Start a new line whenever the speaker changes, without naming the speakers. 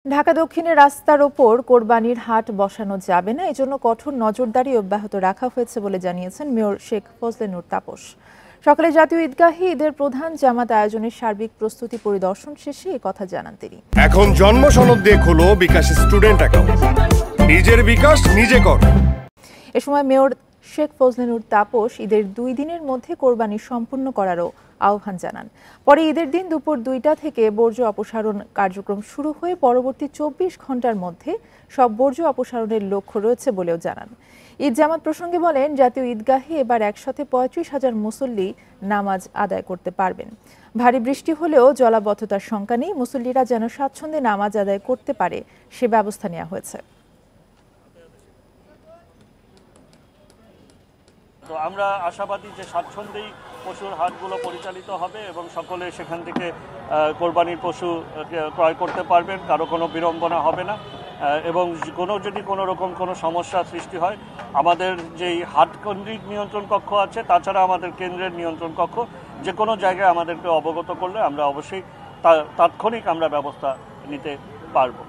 ঢাকা দক্ষিণে রাস্তার ওপর কোরবানির হাট বসানো যাবে না, এজন্য কঠোর নজরদারি অব্যাহত রাখা হয়েছে বলে জানিয়েছেন মেয়র শেখ ফজলে নূর তাপস। সকালে জাতীয় ঈদগাহে ঈদের প্রধান জামাত আয়োজনের সার্বিক প্রস্তুতি পরিদর্শন শেষে একথা জানান তিনি।
এখন জন্ম সনদ দিয়ে খোলো বিকাশ স্টুডেন্ট অ্যাকাউন্ট, নিজের বিকাশ নিজে কর।
এ সময় মেয়র শেখ ফজলে নূর তাপস ঈদের 2 দিনের মধ্যে কোরবানি সম্পূর্ণ করারও আহ্বান জানান। পরে ঈদের দিন দুপুর 2টা থেকে বর্জ্য অপসারণ কার্যক্রম শুরু হয়ে পরবর্তী 24 ঘন্টার মধ্যে সব বর্জ্য অপসারণের লক্ষ্য রয়েছে বলেও জানান। ঈদ জামাত প্রসঙ্গে বলেন, জাতীয় ঈদগাহে এবার একসাথে 35,000 মুসল্লি নামাজ আদায় করতে পারবেন। ভারী বৃষ্টি হলেও জলাবদ্ধতার শঙ্কা নেই, মুসল্লিরা যেন স্বাচ্ছন্দ্যে নামাজ আদায় করতে পারে সে ব্যবস্থা নেওয়া হয়েছে।
তো আমরা আশাবাদী যে স্বাচ্ছন্দ্যেই পশুর হাটগুলো পরিচালিত হবে এবং সকলে সেখান থেকে কোরবানির পশু ক্রয় করতে পারবেন, কারো কোনো বিড়ম্বনা হবে না। এবং যদি কোনো রকম কোনো সমস্যা সৃষ্টি হয়, আমাদের যেই হাট কেন্দ্রিক নিয়ন্ত্রণ কক্ষ আছে, তাছাড়া আমাদের কেন্দ্রের নিয়ন্ত্রণ কক্ষ যে কোনো জায়গায় আমাদেরকে অবগত করলে আমরা অবশ্যই তাৎক্ষণিক আমরা ব্যবস্থা নিতে পারবো।